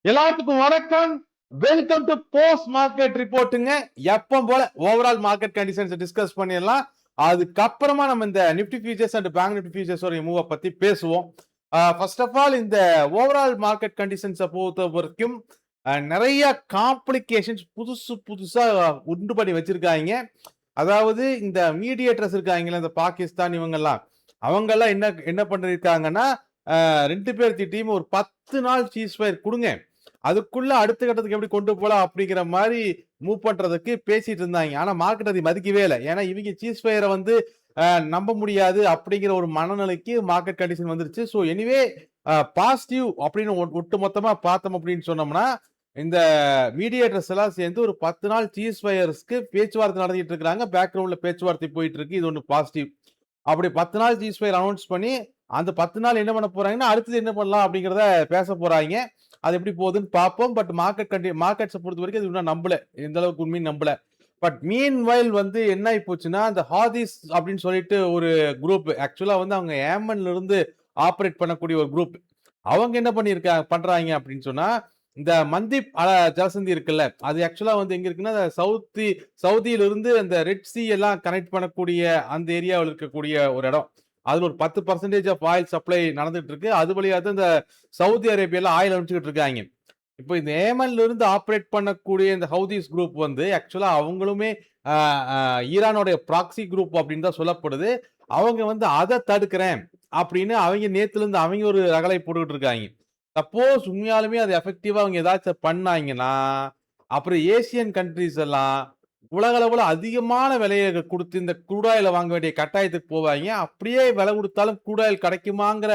எல்லாத்துக்கும் வணக்கம். Welcome to post market ரிப்போர்ட்டுங்க. எப்பவும் போல ஓவரால் மார்க்கெட் கண்டிஷன்ஸ் டிஸ்கஸ் பண்ணிடலாம். அதுக்கப்புறமா நம்ம இந்த Nifty futures and bank Nifty futures மூவ பத்தி பேசுவோம். ஃபர்ஸ்ட் ஆஃப் ஆல் இந்த ஓவரால் மார்க்கெட் கண்டிஷன்ஸை பொறுத்த வரைக்கும் நிறைய காம்ப்ளிகேஷன்ஸ் புதுசு புதுசா உண்டு பண்ணி வச்சிருக்காங்க. அதாவது இந்த மீடியேட்டர்ஸ் இருக்காங்களா, இந்த பாகிஸ்தான் இவங்கெல்லாம் அவங்கெல்லாம் என்ன என்ன பண்ணிருக்காங்கன்னா, 2 பேர் டீம் ஒரு 10 நாள் சீஸ் ஃபயர் கொடுங்க, அதுக்குள்ள அடுத்த கட்டத்துக்கு எப்படி கொண்டு போலாம் அப்படிங்கிற மாதிரி மூவ் பண்றதுக்கு பேசிட்டு இருந்தாங்க. ஆனா மார்க்கெட் அதை மதிக்கவே இல்லை. ஏன்னா இவங்க சீஸ் ஃபயரை வந்து நம்ப முடியாது அப்படிங்கிற ஒரு மனநிலைக்கு மார்க்கெட் கண்டிஷன் வந்துருச்சு. ஸோ எனிவே பாசிட்டிவ் அப்படின்னு ஒட்டு மொத்தமா பார்த்தோம் அப்படின்னு சொன்னோம்னா, இந்த மீடியேட்டர்ஸ் எல்லாம் சேர்ந்து ஒரு 10 நாள் சீஸ் ஃபயர்ஸ்க்கு பேச்சுவார்த்தை நடத்திட்டு இருக்காங்க. பேக்ரவுண்ட்ல பேச்சுவார்த்தை போயிட்டு இருக்கு. இது ஒன்று பாசிட்டிவ். அப்படி 10 நாள் சீஸ் ஃபயர் அனௌன்ஸ் பண்ணி அந்த 10 நாள் என்ன பண்ண போறாங்கன்னா, அடுத்தது என்ன பண்ணலாம் அப்படிங்கிறத பேச போறாங்க. அது எப்படி போகுதுன்னு பார்ப்போம். பட் மார்க்கெட்ஸை பொறுத்த வரைக்கும் அது இன்னும் நம்பல. எந்த அளவுக்கு உண்மைன்னு நம்பல. பட் மீன் வைல் வந்து என்ன ஆகி போச்சுன்னா, அந்த ஹாதிஸ் அப்படின்னு சொல்லிட்டு ஒரு குரூப், ஆக்சுவலா வந்து அவங்க ஏமன்ல இருந்து ஆப்ரேட் பண்ணக்கூடிய ஒரு குரூப். அவங்க என்ன பண்றாங்க அப்படின்னு சொன்னா, இந்த மந்திப் ஜலசந்தி இருக்குல்ல, அது ஆக்சுவலா வந்து எங்க இருக்குன்னா, சவுதியில இருந்து அந்த ரெட் சி எல்லாம் கனெக்ட் பண்ணக்கூடிய அந்த ஏரியாவில் இருக்கக்கூடிய ஒரு இடம். அதுல ஒரு 10% ஆஃப் ஆயில் சப்ளை நடந்துட்டு இருக்கு. அது வழியா தான் இந்த சவுதி அரேபியால ஆயில் அனுப்பிச்சுட்டு இருக்காங்க. இப்போ இந்த ஏமன்ல இருந்து ஆப்ரேட் பண்ணக்கூடிய இந்த ஹவுதிஸ் குரூப் வந்து ஆக்சுவலா அவங்களுமே ஈரானோட ப்ராக்சி குரூப் அப்படின்னு தான் சொல்லப்படுது. அவங்க வந்து அதை தடுக்கிறேன் அப்படின்னு அவங்க நேத்துல இருந்து அவங்க ஒரு ரகலை போட்டுக்கிட்டு இருக்காங்க. சப்போஸ் உண்மையாலுமே அது எஃபெக்டிவா அவங்க ஏதாச்சும் பண்ணாங்கன்னா, அப்புறம் ஏசியன் கண்ட்ரிஸ் எல்லாம் உலக அளவுல அதிகமான விலையை கொடுத்து இந்த க்ரூட் ஆயில வாங்க வேண்டிய கட்டாயத்துக்கு போவாங்க. அப்படியே விலை கொடுத்தாலும் க்ரூட் ஆயில் கிடைக்குமாங்கிற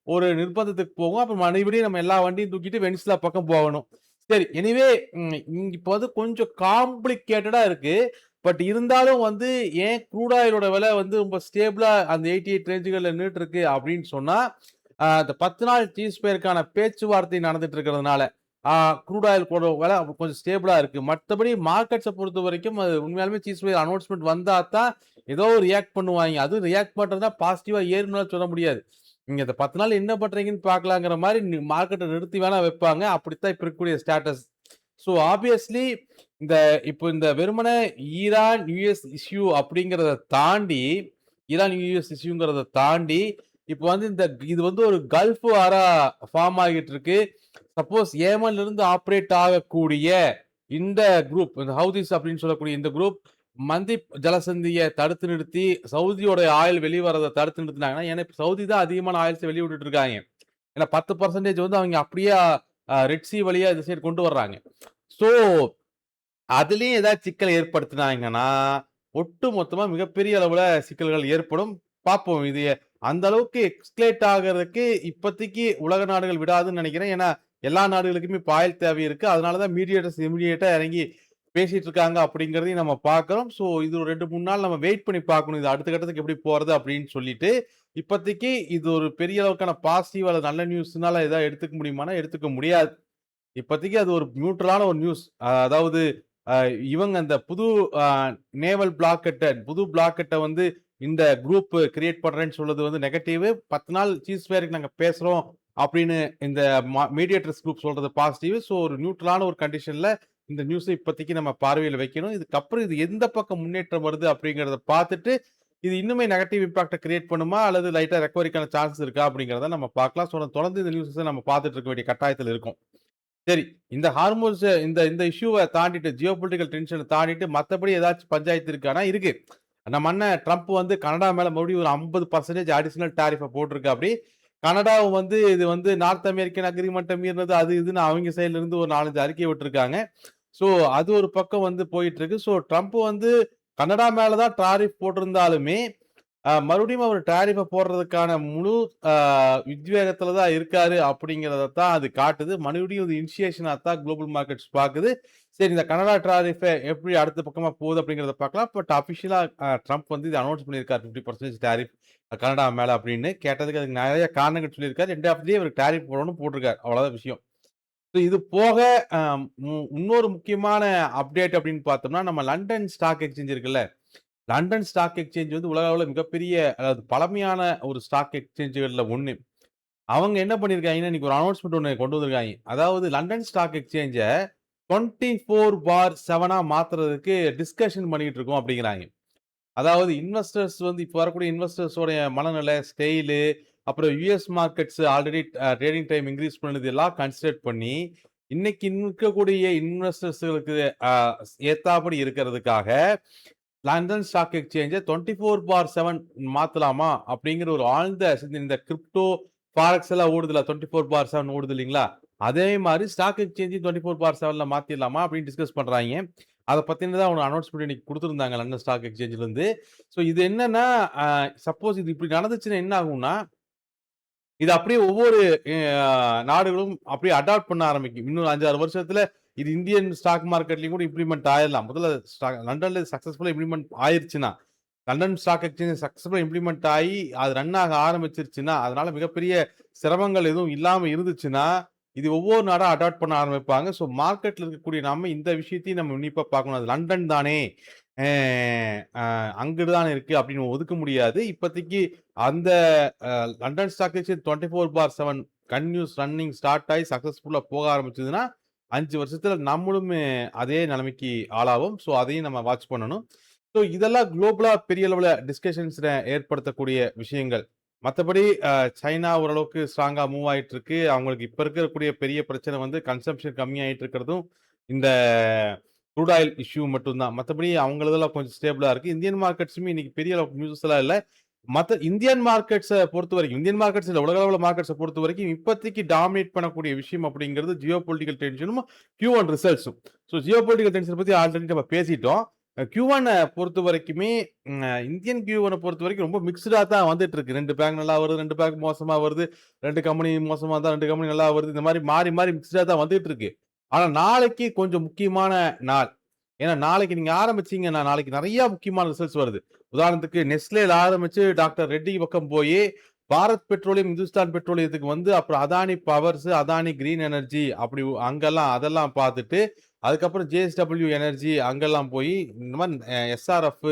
ஒரு நிர்பந்தத்துக்கு போகும். அப்ப மறுபடியும் நம்ம எல்லா வண்டியும் தூக்கிட்டு வெனிசுலா பக்கம் போகணும். சரி, எனிவே இப்போ வந்து கொஞ்சம் காம்ப்ளிகேட்டடா இருக்கு. பட் இருந்தாலும் வந்து ஏன் க்ரூட் ஆயிலோட விலை வந்து ரொம்ப ஸ்டேபிளா அந்த 88 ரேஞ்சுகள்ல நின்னுட்டு இருக்கு அப்படின்னு சொன்னா, இந்த 10 நாள் சீஸ் ஃபயருக்கான பேச்சுவார்த்தை நடந்துட்டு இருக்கிறதுனால க்ரூட் ஆயில் கூட விலை கொஞ்சம் ஸ்டேபிளா இருக்கு. மத்தபடி மார்க்கெட்ஸ பொறுத்தவரைக்கும் அது உண்மையாலுமே சீஸ் ஃபயர் அனௌன்ஸ்மென்ட் வந்தா தான் ஏதோ ரியாக்ட் பண்ணுவாங்க. அதுவும் ரியாக்ட் பண்றதுனா பாசிட்டிவா ஏறும்னுலாம் சொல்ல முடியாது. நீங்க இந்த 10 நாள் என்ன பண்றீங்கன்னு பார்க்கலாங்கிற மாரி மார்க்கெட்ட நிறுத்தி வேணா வைப்பாங்க. அப்படித்தான் இப்ப இருக்கக்கூடிய ஸ்டேட்டஸ். ஸோ ஆப்வியஸ்லி இந்த இப்போ இந்த வெறுமனே ஈரான், யுஎஸ் இஷ்யூ அப்படிங்கிறத தாண்டி ஈரான், யுஎஸ் இஷ்யூங்கிறத தாண்டி இப்போ வந்து இது வந்து ஒரு கல்ஃப் வாரா ஃபார்ம் ஆகிட்டு இருக்கு. சப்போஸ் ஏமன்ல இருந்து ஆப்ரேட் ஆகக்கூடிய இந்த குரூப், இந்த ஹவுதிஸ் அப்படின்னு சொல்லக்கூடிய இந்த குரூப் மந்திப் ஜலசந்தியை தடுத்து நிறுத்தி சவுதியோட ஆயில் வெளிவரதை தடுத்து நிறுத்தினாங்கன்னா, ஏன்னா இப்ப சவுதி தான் அதிகமான ஆயில்ஸ் வெளிய விட்டுட்டு இருக்காங்க. ஏன்னா 10% வந்து அவங்க அப்படியே ரெட் சி வழியா இந்த சைடு கொண்டு வர்றாங்க. ஸோ அதுலயும் ஏதாவது சிக்கல் ஏற்படுத்தினாங்கன்னா, ஒட்டு மொத்தமா மிகப்பெரிய அளவுல சிக்கல்கள் ஏற்படும். பார்ப்போம். இது அந்த அளவுக்கு எஸ்கலேட் ஆகறதுக்கு இப்போதைக்கு உலக நாடுகள் விடாதுன்னு நினைக்கிறேன். ஏன்னா, எல்லா நாடுகளுக்குமே இப்ப ஆயில் தேவை இருக்கு. அதனால தான் மீடியேட்டர்ஸ் இமிடியேட்டா இறங்கி பேசிட்டு இருக்காங்க அப்படிங்கிறதையும் நம்ம பார்க்கிறோம். ஸோ இது ஒரு 2, 3 நாள் நம்ம வெயிட் பண்ணி பார்க்கணும். இது அடுத்த கட்டத்துக்கு எப்படி போறது அப்படின்னு சொல்லிட்டு. இப்போதைக்கு இது ஒரு பெரிய அளவுக்கான பாசிட்டிவ் அல்லது நல்ல நியூஸ்னால ஏதாவது எடுத்துக்க முடியுமானா, எடுத்துக்க முடியாது. இப்போதைக்கு அது ஒரு நியூட்ரலான ஒரு நியூஸ். அதாவது இவங்க அந்த புது அ நேவல் புது பிளாக்கெட்ட வந்து இந்த குரூப் கிரியேட் பண்றேன்னு சொல்றது வந்து நெகட்டிவ். 10 நாள் சீஸ் ஃபயருக்கு நாங்க பேசுறோம் அப்படின்னு இந்த மீடியேட்டர்ஸ் குரூப் சொல்றது பாசிட்டிவ். ஸோ ஒரு நியூட்ரலான ஒரு கண்டிஷன்ல இந்த நியூஸ இப்போதைக்கு நம்ம பார்வையில வைக்கணும். இதுக்கப்புறம் இது எந்த பக்கம் முன்னேற்றம் வருது அப்படிங்கிறத பார்த்துட்டு, இது இன்னுமே நெகட்டிவ் இம்பாக்ட்ட கிரியேட் பண்ணுமா? அல்லது லைட்டா ரெக்கவரிக்கான சான்ஸ் இருக்கா? அப்படிங்கிறத நம்ம பார்க்கலாம். ஸோ தொடர்ந்து இந்த நியூஸஸ நம்ம பார்த்துட்டு இருக்க வேண்டிய கட்டாயத்துல இருக்கோம். சரி. இந்த ஹார்மோன்ஸ் இந்த இந்த இஷ்யூவ தாண்டிட்டு ஜியோபொலிட்டிக்கல் டென்ஷன தாண்டிட்டு மத்தபடி ஏதாச்சும் பஞ்சாயத்து இருக்கான்னா இருக்கு. நம்ம அண்ணன் ட்ரம்ப் வந்து கனடா மேல மறுபடியும் ஒரு 50% அடிஷனல் டாரிஃப போட்டிருக்காப்படி. கனடாவும் வந்து இது வந்து நார்த் அமெரிக்கன் அக்ரிமெண்ட்ட மீறினது அது இதுன்னு அவங்க சைடுல இருந்து ஒரு 4, 5 அறிக்கை விட்டுருக்காங்க. ஸோ அது ஒரு பக்கம் வந்து போயிட்டு இருக்கு. ஸோ ட்ரம்ப் வந்து கனடா மேல தான் டாரிஃப் போட்டிருந்தாலுமே, மறுபடியும் அவர் டாரிஃப போடுறதுக்கான முழு அ உத்வேகத்துல தான் இருக்காரு அப்படிங்கிறத தான் அது காட்டுது. மறுபடியும் இது இனிஷியேஷனா தான் குளோபல் மார்க்கெட்ஸ் பாக்குது. சரி, இந்த கனடா டாரிஃப எப்படி அடுத்த பக்கமா போகுது அப்படிங்கிறத பார்க்கலாம். பட் அபிஷியலா ட்ரம்ப் வந்து இத அனௌன்ஸ் பண்ணியிருக்காரு. 50% டாரிஃப் கனடா மேல அப்படின்னு. கேட்டதுக்கு அதுக்கு நெறைய காரணங்கள் சொல்லியிருக்காரு. எண்ட் ஆஃப் தி டே அவருக்கு டாரிஃப் போடணும்னு போட்டிருக்காரு. அவ்வளவுதான் விஷயம். இது போக அ இன்னொரு முக்கியமான அப்டேட் அப்படின்னு பார்த்தோம்னா, நம்ம லண்டன் ஸ்டாக் எக்ஸ்சேஞ்ச் இருக்குல்ல. லண்டன் ஸ்டாக் எக்ஸ்சேஞ்ச் வந்து உலக அளவுல மிகப்பெரிய, அதாவது பழமையான ஒரு ஸ்டாக் எக்ஸ்சேஞ்சுகள்ல ஒண்ணு. அவங்க என்ன பண்ணியிருக்காங்கன்னா, இன்னைக்கு ஒரு அனௌன்ஸ்மென்ட் ஒண்ணு கொண்டு வந்திருக்காய்ங்க. அதாவது லண்டன் ஸ்டாக் எக்ஸ்சேஞ்ச 24/7 மாத்துறதுக்கு டிஸ்கஷன் பண்ணிட்டு இருக்கோம் அப்படிங்கிறாய்ங்க. அதாவது இன்வெஸ்டர்ஸ் வந்து இப்ப வரக்கூடிய இன்வெஸ்டர்ஸோட மனநிலை, ஸ்டைலு, அப்புறம் US markets already trading time increase பண்ணது எல்லாம் கன்சிடர் பண்ணி, இன்னைக்கு இருக்கக்கூடிய இன்வெஸ்டர்ஸ்களுக்கு அ ஏத்தாப்படி இருக்கிறதுக்காக, லண்டன் ஸ்டாக் எக்ஸ்சேஞ்ச 24/7 மாத்தலாமா? அப்படிங்கிற ஒரு ஆழ்ந்த இந்த கிரிப்டோ, ஃபாரெக்ஸ் எல்லாம் ஓடுதுல்ல 24/7 ஓடுது இல்லைங்களா? அதே மாரி ஸ்டாக் எக்ஸ்சேஞ்சையும் 24/7ல மாத்திரலாமா? அப்படின்னு டிஸ்கஸ் பண்றாய்ங்க. அத பத்தினதா ஒரு அனௌன்ஸ்மென்ட் இன்னைக்கு குடுத்திருந்தாங்க லண்டன் ஸ்டாக் எக்ஸ்சேஞ்சிலருந்து. ஸோ இது என்னன்னா, அ சப்போஸ் இது இப்படி நடந்துச்சுன்னா என்ன ஆகும்னா, இது அப்படியே ஒவ்வொரு நாடுகளும் அப்படியே அடாப்ட் பண்ண ஆரம்பிக்கும். இன்னும் 5, 6 வருஷத்துல இது இந்தியன் ஸ்டாக் மார்க்கெட்லயும் கூட இம்ப்ளிமெண்ட் ஆயிரலாம். முதல்ல லண்டன்ல சக்சஸ்ஃபுல்லா இம்ப்ளிமெண்ட் ஆயிருச்சுன்னா, லண்டன் ஸ்டாக் எக்ஸ்சேஞ்ச் சக்சஸ்ஃபுல்லா இம்ப்ளிமெண்ட் ஆயி, அது ரன் ஆக ஆரம்பிச்சிருச்சுன்னா, அதனால மிகப்பெரிய சிரமங்கள் எதுவும் இல்லாம இருந்துச்சுன்னா, இது ஒவ்வொரு நாடா அடாப்ட் பண்ண ஆரம்பிப்பாங்க. ஸோ மார்க்கெட்ல இருக்கக்கூடிய நாம இந்த விஷயத்தையும் நம்ம உன்னிப்பா பார்க்கணும். அது லண்டன் தானே, அ அ அங்கிட்டு தானே இருக்கு அப்படின்னு ஒதுக்க முடியாது. இப்போதைக்கு அந்த London stock exchange 24/7 continuous running start ஆயி சக்சஸ்ஃபுல்லா போக ஆரம்பிச்சதுன்னா, 5 வருஷத்துல நம்மளுமே அதே நிலைமைக்கு ஆளாவோம். ஸோ அதையும் நம்ம வாட்ச் பண்ணணும். ஸோ இதெல்லாம் குளோபலா பெரிய அளவுல டிஸ்கஷன்ஸ்ல ஏற்படுத்தக்கூடிய விஷயங்கள். மத்தபடி சைனா ஓரளவுக்கு ஸ்ட்ராங்கா மூவ் ஆயிட்டு இருக்கு. அவங்களுக்கு இப்ப இருக்கக்கூடிய பெரிய பிரச்சனை வந்து கன்சம்ப்ஷன் கம்மியாயிட்டு இருக்கிறதும், இந்த க்ரூட் ஆயில் இஷ்யூ மட்டும் தான். மத்தபடி அவங்களதெல்லாம் கொஞ்சம் ஸ்டேபிளா இருக்கு. இந்தியன் மார்க்கெட்ஸுமே இன்னைக்கு பெரிய அளவுக்கு நியூஸ் எல்லாம் இல்ல. மத்த இந்தியன் மார்க்கெட்ஸ பொறுத்தவரைக்கும், இந்தியன் மார்க்கெட்ஸ் இல்ல உலக அளவுல மார்க்கெட்ஸ பொறுத்தவரைக்கும் இப்போதைக்கு டாமினேட் பண்ணக்கூடிய விஷயம் அப்படிங்கிறது ஜியோ பொலிட்டிக்கல் டென்ஷனும், Q1 ரிசல்ட்ஸும். ஸோ ஜியோ பொலிட்டிக்கல் டென்ஷன் பத்தி ஆல்ரெடி நம்ம பேசிட்டோம். Q1 பொறுத்தவரைக்குமே இந்தியன் Q1 பொறுத்தவரைக்கும் ரொம்ப மிக்ஸ்டா தான் வந்துட்டு இருக்கு. 2 பேங்க் நல்லா வருது, 2 பேங்க் மோசமா வருது, 2 கம்பெனி மோசமா இருந்தா 2 கம்பெனி நல்லா வருது. இந்த மாரி மாறி மாறி மிக்ஸ்டா தான் வந்துட்டு இருக்கு. ஆனா நாளைக்கு கொஞ்சம் முக்கியமான நாள். ஏன்னா நாளைக்கு நீங்க ஆரம்பிச்சீங்கன்னா, நாளைக்கு நெறைய முக்கியமான ரிசல்ட்ஸ் வருது. உதாரணத்துக்கு நெஸ்லேல ஆரம்பிச்சு டாக்டர் ரெட்டி பக்கம் போயி, பாரத் பெட்ரோலியம், இந்துஸ்தான் பெட்ரோலியத்துக்கு வந்து அப்புறம் Adani powers, Adani green energy அப்படி அங்கெல்லாம் அதெல்லாம் பார்த்துட்டு, அதுக்கப்புறம் JSW எனர்ஜி அங்கெல்லாம் போயி, இந்த மாரி SRF,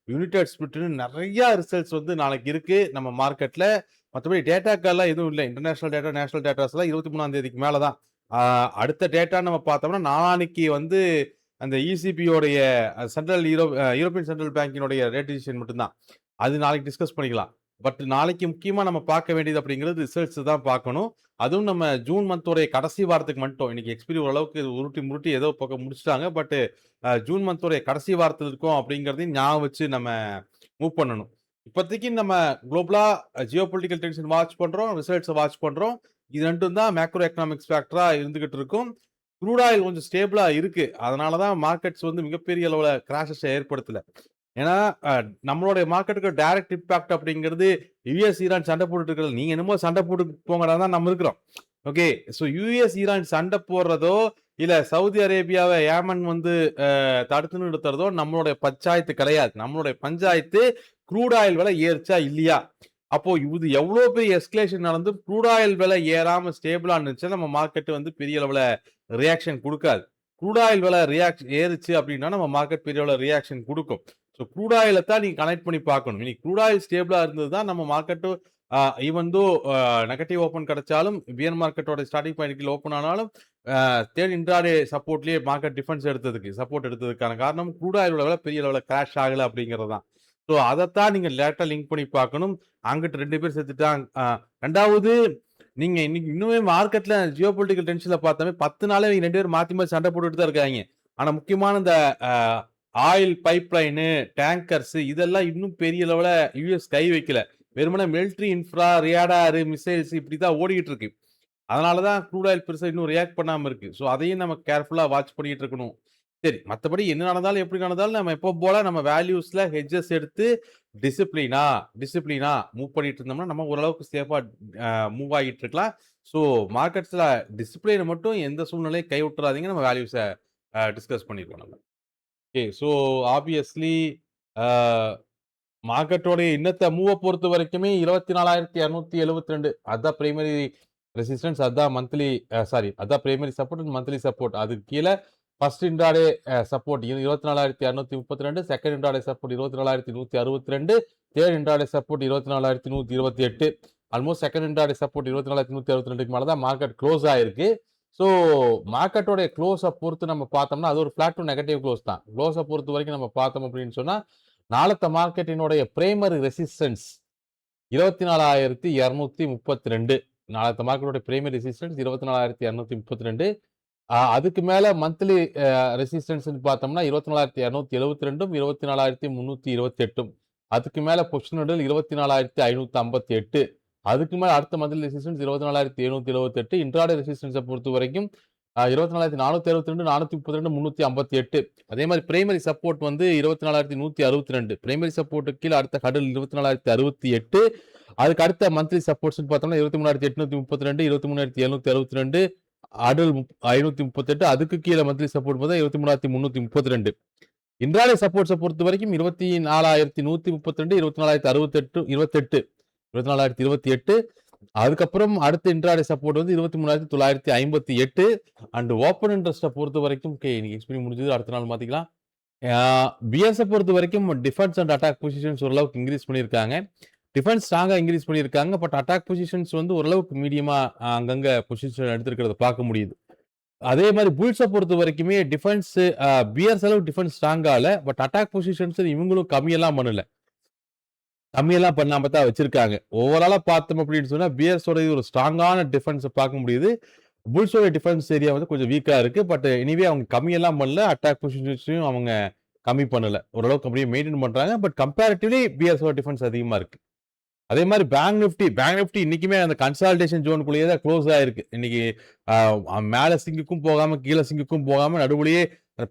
யுனைடெட் ஸ்பிரிட்ன்னு நெறைய ரிசல்ட்ஸ் வந்து நாளைக்கு இருக்கு நம்ம மார்க்கெட்ல. மத்தபடி டேட்டாக்கெல்லாம் எதுவும் இல்ல. இன்டர்நேஷனல் டேட்டா, நேஷனல் டேட்டாஸ்லாம் 23ஆம் தேதிக்கு மேல தான். ஆ அடுத்த டேட்டா நம்ம பார்த்தோம்னா, நாளான்னைக்கு வந்து அந்த ECBயோடைய யூரோப்பியன் சென்ட்ரல் பேங்கினுடைய ரேட் டிசிஷன் மட்டும் தான். அது நாளைக்கு டிஸ்கஸ் பண்ணிக்கலாம். பட் நாளைக்கு முக்கியமா நம்ம பார்க்க வேண்டியது அப்படிங்கிறது ரிசல்ட்ஸ் தான் பார்க்கணும். அதுவும் நம்ம ஜூன் மந்தோடைய கடைசி வாரத்துக்கு மட்டும். இன்னைக்கு எக்ஸ்பீரி ஓரளவுக்கு உருட்டி முருட்டி ஏதோ பக்கம் முடிச்சுட்டாங்க. பட் ஜூன் மந்தோடைய கடைசி வாரத்துல இருக்கோம் அப்படிங்கிறதையும் ஞாபகம் வச்சு நம்ம மூவ் பண்ணணும். இப்போதைக்கு நம்ம குளோபலா ஜியோ பொலிட்டிக்கல் டென்ஷன் வாட்ச் பண்றோம். ரிசல்ட்ஸ வாட்ச் பண்றோம். இது 2ம் தான் மேக்ரோ எக்கனாமிக்ஸ் ஃபேக்டரா இருந்துகிட்டு இருக்கும். க்ரூட் ஆயில் கொஞ்சம் ஸ்டேபிளா இருக்கு. அதனால தான் மார்க்கெட்ஸ் வந்து மிகப்பெரிய அளவுல கிராஷஸ ஏற்படுத்தல. ஏன்னா, அ நம்மளுடைய மார்க்கெட்டுக்கு டைரக்ட் இம்பாக்ட் அப்படிங்கிறது யுஎஸ், ஈரான் சண்டை போட்டுட்டு இருக்கிறது. நீங்க என்னமோ சண்டை போட்டு போங்கடா தான் நம்ம இருக்கிறோம். ஓகே. ஸோ யுஎஸ், ஈரான் சண்டை போடுறதோ, இல்ல சவுதி அரேபியாவ ஏமன் வந்து தடுத்து நிறுத்துறதோ நம்மளுடைய பஞ்சாயத்து கிடையாது. நம்மளுடைய பஞ்சாயத்து க்ரூட் ஆயில் விலை ஏறுச்சா இல்லையா? அப்போ இது எவ்வளோ பெரிய எஸ்கலேஷன் நடந்தும் க்ரூட் ஆயில் விலை ஏறாம ஸ்டேபிளா இருந்துச்சுன்னா, நம்ம மார்க்கெட் வந்து பெரிய அளவுல ரியாக்ஷன் குடுக்காது. க்ரூட் ஆயில் விலை ஏறுச்சு அப்படின்னா, நம்ம மார்க்கெட் பெரிய அளவுல ரியாக்ஷன் குடுக்கும். ஸோ க்ரூட் ஆயில தான் நீங்க கனெக்ட் பண்ணி பார்க்கணும். இன்னைக்கு க்ரூட் ஆயில் ஸ்டேபிளா இருந்தது தான் நம்ம மார்க்கெட்டும் ஈவன் தோ நெகட்டிவ் ஓப்பன் கிடைச்சாலும், பியர் மார்க்கெட்டோட ஸ்டார்ட்டிங் பாயிண்ட் கீழ ஓப்பன் ஆனாலும், தேர்ட் இன்ட்ராடே சப்போர்ட்லயே மார்க்கெட் டிஃபென்ஸ் சப்போர்ட் எடுத்ததுக்கான காரணம் க்ரூட் ஆயிலோட விலை பெரிய அளவுல கிராஷ் ஆகல அப்படிங்கிறது தான். ஸோ அதத்தான் நீங்க டைரக்ட்டா லிங்க் பண்ணி பார்க்கணும். அங்கிட்டு 2 பேர் செத்துட்டாங்க. 2வது நீங்க இன்னைக்கு இன்னுமே மார்க்கெட்ல ஜியோ பொலிட்டிக்கல் டென்ஷன்ல பார்த்தாவே 10 நாளா இவங்க 2 பேரும் மாத்தி மாத்தி சண்டை போட்டுட்டு தான் இருக்காய்ங்க. ஆனா முக்கியமான இந்த அ ஆயில் பைப்லைனு, டேங்கர்ஸ் இதெல்லாம் இன்னும் பெரிய லெவல்ல யுஎஸ் கை வைக்கல. வெறுமனே மிலிட்டரி இன்ஃப்ரா, ரேடார், மிசைல்ஸ் இப்படி தான் ஓடிக்கிட்டு இருக்கு. அதனால தான் க்ரூட் ஆயில் பெருசா இன்னும் ரியாக்ட் பண்ணாம இருக்கு. ஸோ அதையும் நம்ம கேர்ஃபுல்லா வாட்ச் பண்ணிட்டு இருக்கணும். சரி, மத்தபடி என்ன நடந்தாலும், எப்படி நடந்தாலும் நம்ம எப்பவும் போல நம்ம வேல்யூஸ்ல ஹெட்ஜஸ் எடுத்து டிசிப்ளினா டிசிப்ளினா மூவ் பண்ணிட்டு இருந்தோம்னா, நம்ம ஓரளவுக்கு சேஃபா மூவ் ஆகிட்டு இருக்கலாம். ஸோ மார்க்கெட்ஸ்ல டிசிப்ளின மட்டும் எந்த சூழ்நிலையும் கைவிட்டுறாதீங்க. நம்ம வேல்யூஸ டிஸ்கஸ் பண்ணிருவோம் நம்ம. ஓகே. ஸோ ஆப்வியஸ்லி அ மார்க்கெட்டோட இன்னத்த மூவ பொறுத்த வரைக்குமே 24,272 அதான் பிரைமரி ரெசிஸ்டன்ஸ், அதான் மந்த்லி அதான் primary support and monthly support. அதுக்கு கீழ first intraday support 24,232, second intraday support 24,162, third intraday support 24,128. Almost second intraday support 24,162க்கு மேல தான் மார்க்கெட் க்ளோஸ் ஆயிருக்கு. ஸோ மார்க்கெட்டோட க்ளோஸை பொறுத்து நம்ம பார்த்தோம்னா அது ஒரு ஃபிளாட் டு நெகட்டிவ் க்ளோஸ் தான். க்ளோஸை பொறுத்த வரைக்கும் நம்ம பார்த்தோம் அப்படின்னு சொன்னா நாளத்த மார்க்கெட்டினுடைய பிரைமரி ரெசிஸ்டன்ஸ் 24,232. நாளத்த மார்க்கெட்டோட பிரைமரி ரெசிஸ்டன்ஸ் 24,232. அதுக்கு மேல மந்த்லி ரெசிஸ்டன்ஸ் பார்த்தோம்னா 24,272ம் 24,328. அதுக்கு மேல பொசிஷன் 24,558. அதுக்கு மேல அடுத்த மந்த்லி ரெசிஸ்டன்ஸ் 24,778. இன்ட்ராடே ரெசிஸ்டன்ஸை பொறுத்த வரைக்கும் 24,462, 432, 358. அதே மாதிரி பிரைமரி சப்போர்ட் வந்து 24,162. பிரைமரி சப்போர்ட்டுக்கு கீழே அடுத்த ஹடல் 24,068. அதுக்கு அடுத்த மந்த்லி சப்போர்ட்ஸ் பார்த்தோம்னா 23,832, 23,762, அடல் 538. அதுக்கு கீழே மந்த்லி சப்போர்ட் பார்த்தா 23,332. இன்ட்ராடே சப்போர்ட்ஸை பொறுத்த வரைக்கும் 24,132, 24,068, 24,028. அதுக்கப்புறம் அடுத்த இன்ட்ராடே சப்போர்ட் வந்து 23,958. அண்ட் ஓப்பன் இன்ட்ரெஸ்ட்டை பொறுத்த வரைக்கும் இன்னைக்கு எக்ஸ்பிரி முடிஞ்சது, அடுத்த நாள் மாத்திக்கலாம். பிஎஸ்ஐ பொறுத்த வரைக்கும் டிஃபென்ஸ் அண்ட் அட்டாக் பொசிஷன்ஸ் ஓரளவுக்கு இன்க்ரீஸ் பண்ணியிருக்காங்க. டிஃபென்ஸ் ஸ்ட்ராங்கா இன்க்ரீஸ் பண்ணியிருக்காங்க. பட் அட்டாக் பொசிஷன்ஸ் வந்து ஓரளவுக்கு மீடியமா அங்கங்க பொசிஷன் எடுத்திருக்கிறத பார்க்க முடியுது. அதே மாதிரி புல்ஸை பொறுத்த வரைக்குமே டிஃபென்ஸ் பியர்ஸ் அளவுக்கு டிஃபென்ஸ் ஸ்ட்ராங்கா இல்ல. பட் அட்டாக் பொசிஷன்ஸ் இவங்களும் கம்மியெல்லாம் பண்ணல. கம்மியெல்லாம் பண்ணாம தான் வச்சிருக்காங்க. ஓவராலா பார்த்தோம் அப்படின்னு சொன்னா பியர்ஸோட ஒரு ஸ்ட்ராங்கான டிஃபென்ஸை பார்க்க முடியுது. புல்ஸோட டிஃபென்ஸ் ஏரியா வந்து கொஞ்சம் வீக்கா இருக்கு. பட் எனிவே அவங்க கம்மியெல்லாம் பண்ணல. அட்டாக் பொசிஷன்ஸையும் அவங்க கம்மி பண்ணல. ஓரளவுக்கு அப்படியே மெயின்டைன் பண்றாங்க. பட் கம்பேரிட்டிவ்லி பியர்ஸோட டிஃபென்ஸ் அதிகமா இருக்கு. அதே மாதிரி பேங்க் நிஃப்டி இன்னைக்குமே அந்த கன்சால்டேஷன் ஜோனுக்குள்ளேயே தான் க்ளோஸ் ஆயிருக்கு. இன்னைக்கு மேல சிங்குக்கும் போகாம கீழே சிங்குக்கும் போகாம நடுவுலயே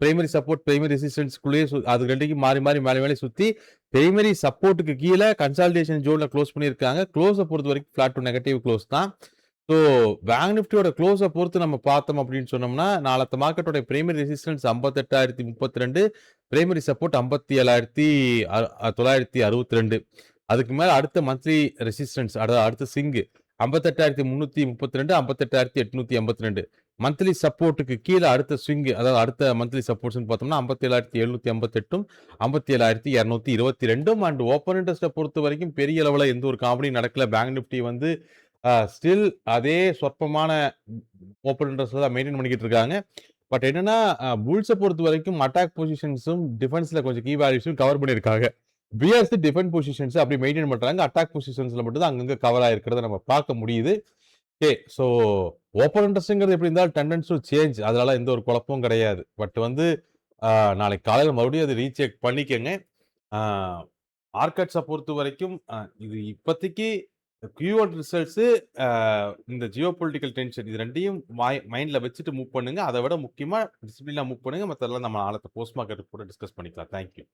பிரைமரி சப்போர்ட் பிரைமரி ரெசிஸ்டன்ஸ்குள்ளேயே அது ரெண்டுக்கும் மாறி மாறி மேலே சுத்தி பிரைமரி சப்போர்ட்டுக்கு கீழே கன்சால்டேஷன் ஜோன்ல க்ளோஸ் பண்ணியிருக்காங்க. க்ளோஸை பொறுத்த வரைக்கும் ஃபிளாட் டு நெகட்டிவ் க்ளோஸ் தான். ஸோ பேங்க் நிஃப்டியோட க்ளோஸை பொறுத்து நம்ம பார்த்தோம் அப்படின்னு சொன்னோம்னா நாளத்த மார்க்கெட்டோட பிரைமரி ரெசிஸ்டன்ஸ் 58,032, பிரைமரி சப்போர்ட் 57,962. அதுக்கு மேல அடுத்த மந்த்லி ரெசிஸ்டன்ஸ் அதாவது அடுத்த சிங்கு 58,332, 58,882. மந்த்லி சப்போர்ட்டுக்கு கீழே அடுத்த ஸ்விங் அதாவது அடுத்த மந்த்லி சப்போர்ட்ஸ் பார்த்தோம்னா 57,758, 57,222. அண்ட் ஓப்பன் இன்ட்ரெஸ்ட்டை பொறுத்த வரைக்கும் பெரிய அளவுல எந்த ஒரு காமெடியும் நடக்கல. பேங்க் நிஃப்டி வந்து ஸ்டில் அதே சொற்பமான ஓப்பன் இன்ட்ரெஸ்ட் தான் மெயின்டைன் பண்ணிக்கிட்டு இருக்காங்க. பட் என்னன்னா புல்ஸை பொறுத்த வரைக்கும் அட்டாக் பொசிஷன்ஸும் டிஃபென்ஸ்ல கொஞ்சம் கீ வேல்யூஸும் கவர் பண்ணியிருக்காங்க. பிஎஸ்சி டிஃபென்ஸ் பொசிஷன்ஸ் அப்படி மெயின்டைன் பண்றாங்க. அட்டாக் பொசிஷன்ஸ்ல மட்டும் தான் அங்கங்க கவர் ஆயிருக்கிறத நம்ம பார்க்க முடியுது. ஓகே, ஸோ ஓப்பன் இன்ட்ரெஸ்ட்ங்கிறது எப்படி இருந்தாலும் டெண்டன்ஸ் டு சேஞ்ச், அதனால எந்த ஒரு குழப்பமும் கிடையாது. பட் வந்து நாளைக்கு காலையில் மறுபடியும் அதை ரீசெக் பண்ணிக்கங்க. மார்க்கெட்ஸை பொறுத்த வரைக்கும் இது இப்போதைக்கு Q1 ரிசல்ட்ஸ் இந்த ஜியோ பொலிட்டிக்கல் டென்ஷன் இது ரெண்டையும் மைண்ட்ல வச்சுட்டு மூவ் பண்ணுங்க. அதை விட முக்கியமா டிசிப்ளினா மூவ் பண்ணுங்க. மற்றெல்லாம் நம்ம நாளை போஸ்ட் மார்க்கெட் கூட டிஸ்கஸ் பண்ணிக்கலாம். தேங்க்யூ.